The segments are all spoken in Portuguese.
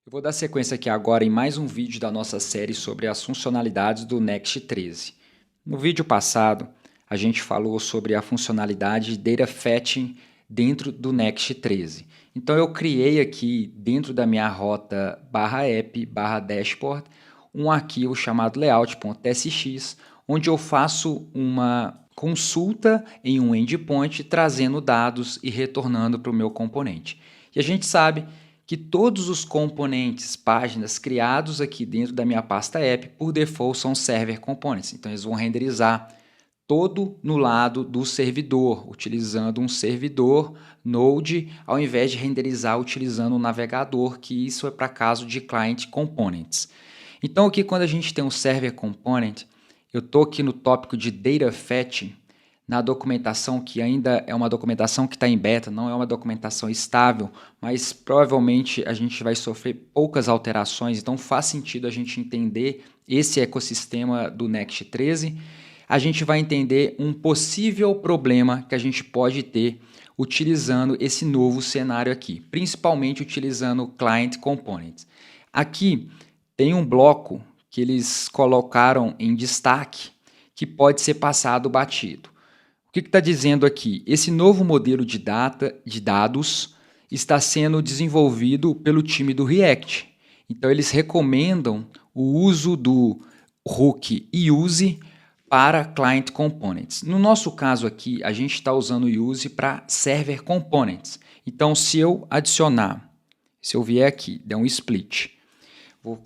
Eu vou dar sequência aqui agora em mais um vídeo da nossa série sobre as funcionalidades do Next 13. No vídeo passado, a gente falou sobre a funcionalidade Data Fetching dentro do Next 13. Então eu criei aqui dentro da minha rota /app/dashboard um arquivo chamado layout.sx, onde eu faço uma consulta em um endpoint trazendo dados e retornando para o meu componente. E a gente sabe que todos os componentes, páginas criados aqui dentro da minha pasta app, por default são server components. Então eles vão renderizar todo no lado do servidor, utilizando um servidor Node, ao invés de renderizar utilizando um navegador, que isso é para caso de client components. Então aqui quando a gente tem um server component, eu estou aqui no tópico de data fetching, na documentação, que ainda é uma documentação que está em beta, não é uma documentação estável, mas provavelmente a gente vai sofrer poucas alterações, então faz sentido a gente entender esse ecossistema do Next 13. A gente vai entender um possível problema que a gente pode ter utilizando esse novo cenário aqui, principalmente utilizando o Client Components. Aqui tem um bloco que eles colocaram em destaque que pode ser passado batido. O que está dizendo aqui? Esse novo modelo de dados está sendo desenvolvido pelo time do React. Então, eles recomendam o uso do hook use para Client Components. No nosso caso aqui, a gente está usando o use para Server Components. Então, se eu vier aqui, der um split, vou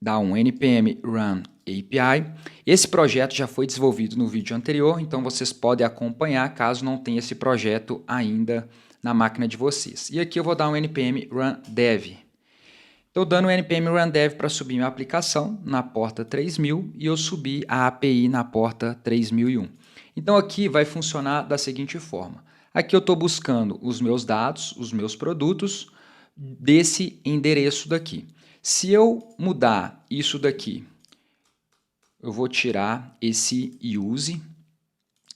dar um npm run API. Esse projeto já foi desenvolvido no vídeo anterior, então vocês podem acompanhar caso não tenha esse projeto ainda na máquina de vocês. E aqui eu vou dar um npm run dev. Estou dando um npm run dev para subir minha aplicação na porta 3000 e eu subi a API na porta 3001. Então aqui vai funcionar da seguinte forma. Aqui eu estou buscando os meus dados, os meus produtos desse endereço daqui. Se eu mudar isso daqui, eu vou tirar esse use.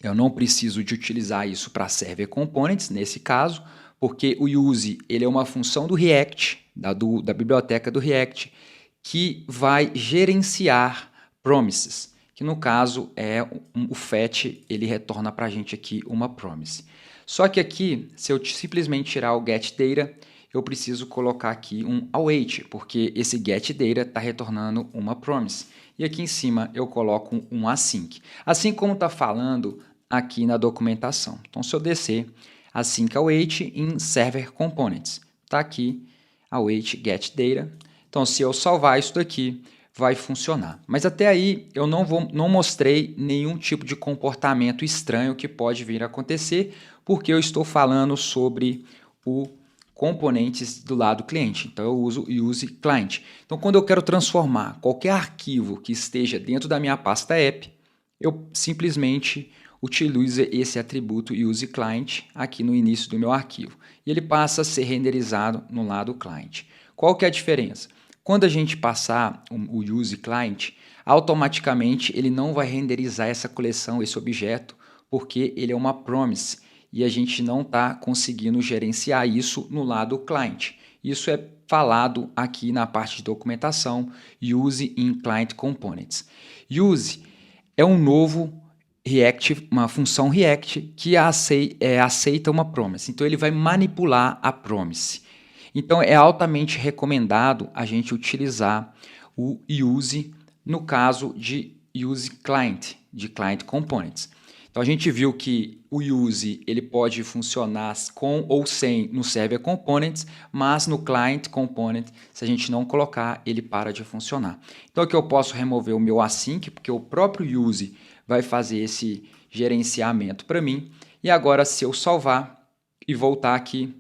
Eu não preciso de utilizar isso para Server Components, nesse caso, porque o use ele é uma função do React, da biblioteca do React, que vai gerenciar promises, que no caso é o fetch, ele retorna para a gente aqui uma promise. Só que aqui, se eu simplesmente tirar o getData, eu preciso colocar aqui um await, porque esse getData está retornando uma promise. E aqui em cima eu coloco um async. Assim como está falando aqui na documentação. Então, se eu descer, async await em server components. Está aqui await getData. Então, se eu salvar isso daqui, vai funcionar. Mas até aí eu não mostrei nenhum tipo de comportamento estranho que pode vir a acontecer, porque eu estou falando sobre o componentes do lado cliente. Então eu uso use client. Então quando eu quero transformar qualquer arquivo que esteja dentro da minha pasta app, eu simplesmente utilizo esse atributo use client aqui no início do meu arquivo. E ele passa a ser renderizado no lado client. Qual que é a diferença? Quando a gente passar o use client, automaticamente ele não vai renderizar essa coleção, esse objeto, porque ele é uma promise e a gente não está conseguindo gerenciar isso no lado client. Isso é falado aqui na parte de documentação, use in client components. Use é um novo React, uma função React que aceita uma promise. Então ele vai manipular a promise. Então é altamente recomendado a gente utilizar o use no caso de use client, de client components. Então a gente viu que o use ele pode funcionar com ou sem no server components, mas no client component, se a gente não colocar, ele para de funcionar. Então aqui eu posso remover o meu async, porque o próprio use vai fazer esse gerenciamento para mim. E agora se eu salvar e voltar aqui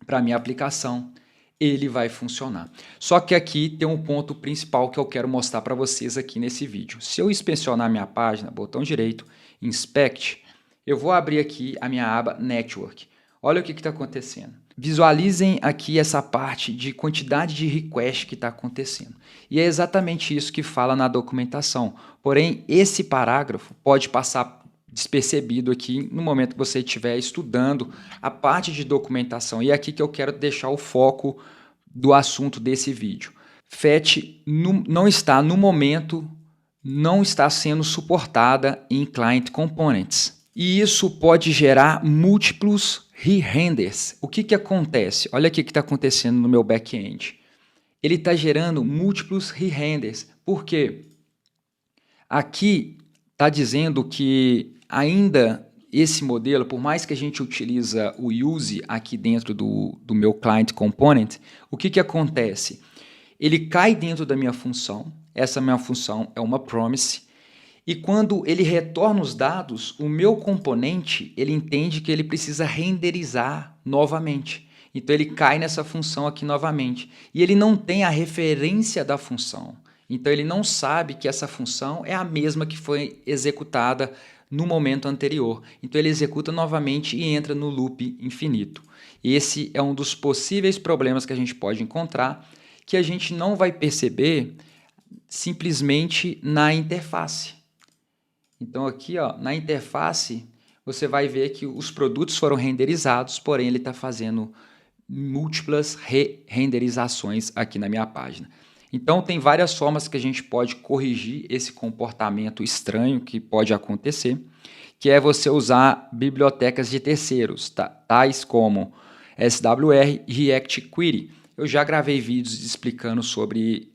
para a minha aplicação, ele vai funcionar. Só que aqui tem um ponto principal que eu quero mostrar para vocês aqui nesse vídeo. Se eu inspecionar minha página, botão direito, Inspect, eu vou abrir aqui a minha aba Network. Olha o que está acontecendo. Visualizem aqui essa parte de quantidade de request que está acontecendo. E é exatamente isso que fala na documentação. Porém, esse parágrafo pode passar despercebido aqui no momento que você estiver estudando a parte de documentação. E é aqui que eu quero deixar o foco do assunto desse vídeo. FAT não está, no momento, não está sendo suportada em Client Components. E isso pode gerar múltiplos re-renders. O que acontece? Olha o que está acontecendo no meu back-end. Ele está gerando múltiplos re-renders. Por quê? Aqui está dizendo que ainda esse modelo, por mais que a gente utiliza o use aqui dentro do meu Client Component, o que acontece? Ele cai dentro da minha função, essa minha função é uma promise, e quando ele retorna os dados, o meu componente ele entende que ele precisa renderizar novamente. Então ele cai nessa função aqui novamente. E ele não tem a referência da função. Então ele não sabe que essa função é a mesma que foi executada no momento anterior. Então ele executa novamente e entra no loop infinito. Esse é um dos possíveis problemas que a gente pode encontrar, que a gente não vai perceber simplesmente na interface. Então aqui, ó, na interface, você vai ver que os produtos foram renderizados, porém ele está fazendo múltiplas renderizações aqui na minha página. Então tem várias formas que a gente pode corrigir esse comportamento estranho que pode acontecer, que é você usar bibliotecas de terceiros, tais como SWR e React Query. Eu já gravei vídeos explicando sobre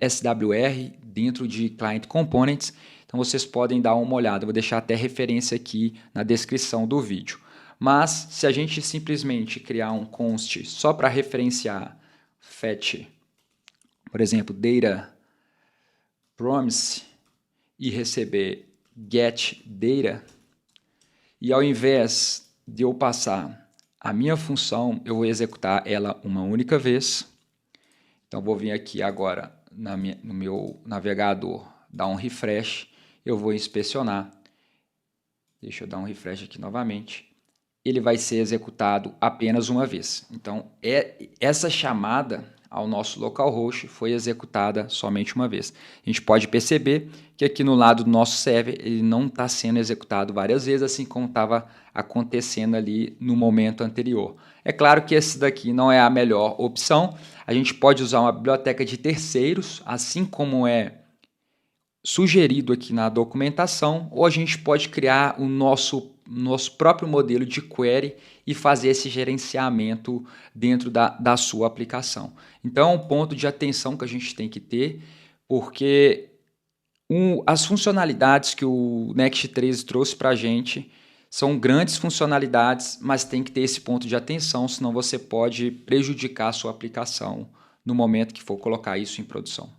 SWR dentro de Client Components, então vocês podem dar uma olhada, vou deixar até referência aqui na descrição do vídeo. Mas se a gente simplesmente criar um const só para referenciar fetch, por exemplo, data promise e receber get data, e ao invés de eu passar a minha função, eu vou executar ela uma única vez. Então vou vir aqui agora no meu navegador, dar um refresh, eu vou inspecionar. Deixa eu dar um refresh aqui novamente. Ele vai ser executado apenas uma vez. Então, essa chamada ao nosso localhost foi executada somente uma vez. A gente pode perceber que aqui no lado do nosso server ele não está sendo executado várias vezes, assim como estava acontecendo ali no momento anterior. É claro que esse daqui não é a melhor opção. A gente pode usar uma biblioteca de terceiros, assim como é sugerido aqui na documentação, ou a gente pode criar o nosso próprio modelo de query e fazer esse gerenciamento dentro da sua aplicação. Então é um ponto de atenção que a gente tem que ter, porque as funcionalidades que o Next 13 trouxe para a gente são grandes funcionalidades, mas tem que ter esse ponto de atenção, senão você pode prejudicar a sua aplicação no momento que for colocar isso em produção.